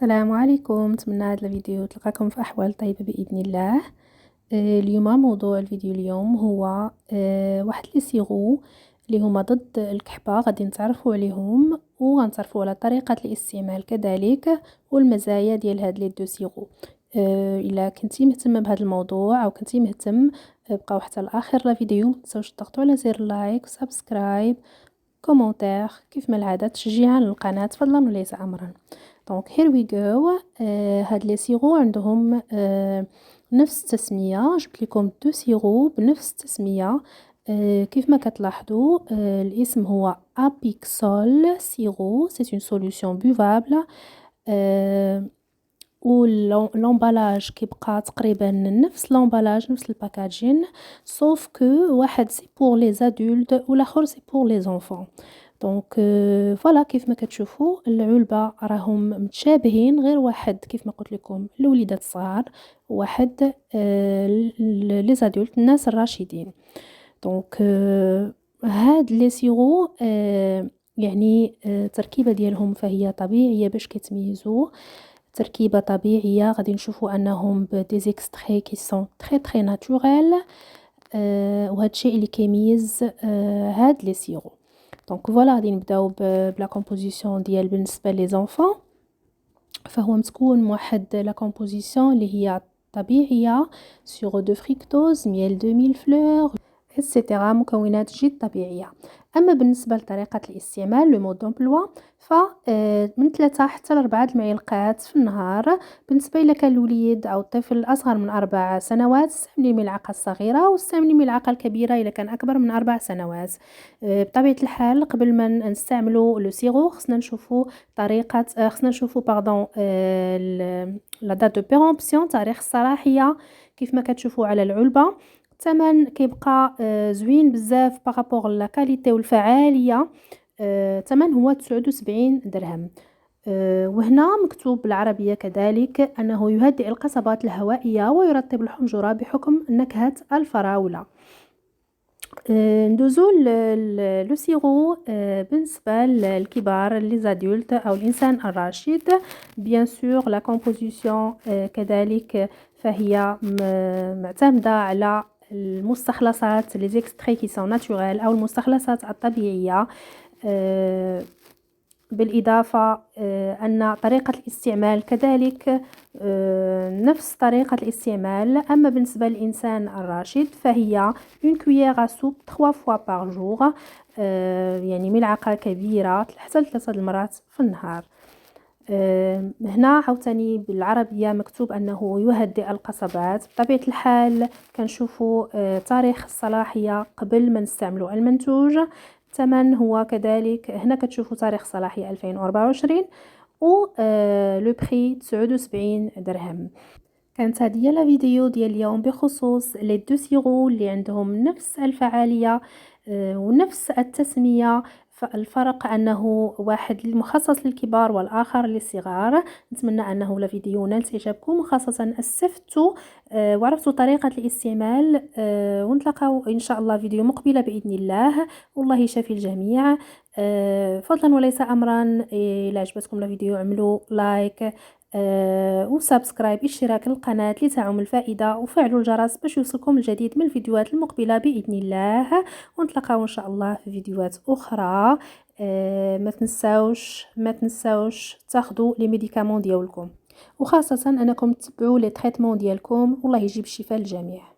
السلام عليكم، نتمنى هذا الفيديو تلقاكم في احوال طيبه باذن الله. اليوم موضوع الفيديو اليوم هو واحد لي سيرو اللي هما ضد الكحبه، غادي نتعرفوا عليهم وغنتعرفوا على طريقه الاستعمال كذلك والمزايا ديال هاد لي دو سيرو. الا كنتي مهتمه بهذا الموضوع او كنتي مهتم، بقاو حتى الاخر الفيديو. متنساوش تضغطوا على زر لايك وسبسكرايب كومونتير كيف ما العاده تشجيعا للقناه فضلا وليس امرا. دونك here we go. هاد لي سيرو عندهم نفس التسمية. جبت لكم دو سيرو بنفس التسمية. كيف ما كتلاحظوا الاسم هو ابيكسول سيرو، سي اون سوليوشن بوفابل. و لومبالاج كيبقى تقريبا نفس لومبالاج نفس الباكاجين، سوف كو واحد سي بور لي زادولت والاخر سي بور لي زونفون. دونك فوالا كيف ما كتشوفوا العلبه راهم متشابهين، غير واحد كيف ما قلت لكم الوليدات الصغار، وواحد لي زادولت الناس الراشدين. دونك هاد لي سيرو يعني التركيبه ديالهم فهي طبيعيه باش كيتميزوا. تركيبه طبيعيه، غادي نشوفوا انهم بدي زيكستري كي سون تري ناتوريل. وهذا الشيء اللي كيميز هاد لي سيرو. دونك فوالا غادي نبداو بلا كومبوزيسيون ديال بالنسبه لي زونفون. فهو متكون من واحد لا كومبوزيسيون اللي هي طبيعيه، سيرو دو فريكتوز، ميل دو ميل فلور اكسيتيرا، مكونات جد طبيعيه. اما بالنسبه لطريقه الاستعمال لو مود دومبلوا، ف من 3 حتى ل 4 المعلقات في النهار. بالنسبه الى كان الوليد او الطفل الاصغر من 4 سنوات استعملي الملعقه الصغيره، واستعملي الملعقه الكبيره اذا كان اكبر من 4 سنوات. بطبيعه الحال قبل ما نستعملوا لو سيرو خصنا نشوفوا طريقه، خصنا نشوفوا باردون لا دات دو بيرومبسيون، تاريخ الصلاحيه. كيف ما كتشوفوا على العلبه الثمن كيبقى زوين بزاف بارابور لا كاليتي والفعاليه. الثمن هو 79 درهم. وهنا مكتوب بالعربيه كذلك انه يهدئ القصبات الهوائيه ويرطب الحنجره بحكم نكهه الفراوله. ندوزو لو سيرو بالنسبه للكبار لي زادولت او الانسان الراشد. بيان سور لا كومبوزيسيون كذلك فهي معتمده على المستخلصات لي زيكستري كي سون ناتوريل او المستخلصات الطبيعيه. بالإضافة أن طريقة الاستعمال كذلك نفس طريقة الاستعمال. أما بالنسبة للإنسان الراشد فهي une cuillère à soupe 3 fois par jour، يعني ملعقة كبيرة حتى ل3 المرات في النهار. هنا عاوتاني بالعربية مكتوب أنه يهدئ القصبات. بطبيعة الحال كنشوفوا تاريخ الصلاحية قبل ما نستعملوا المنتوج. الثمن هو كذلك هنا كتشوفوا تاريخ صلاحية 2024 و لو بري 79 درهم. كانت هذه لا فيديو ديال اليوم بخصوص لي دو سيرو اللي عندهم نفس الفعالية ونفس التسمية. فالفرق أنه واحد مخصص للكبار والآخر للصغار. نتمنى أنه الفيديو نال إعجابكم، وخاصة استفدتوا وعرفتوا طريقة الاستعمال. ونتلاقاو إن شاء الله فيديو مقبلة بإذن الله. والله يشافي الجميع. فضلا وليس أمرا، إلا عجبتكم الفيديو اعملوا لايك وسبسكرايب، اشتراك القناة لتعم الفائدة، وفعلوا الجرس باش يوصلكم الجديد من الفيديوهات المقبلة بإذن الله. ونتلاقاو إن شاء الله في فيديوهات أخرى. ما تنساوش تاخذوا لي ميديكامون ديالكم، وخاصة أنكم تتبعوا لي تريتمون ديالكم. والله يجيب الشفاء للجميع.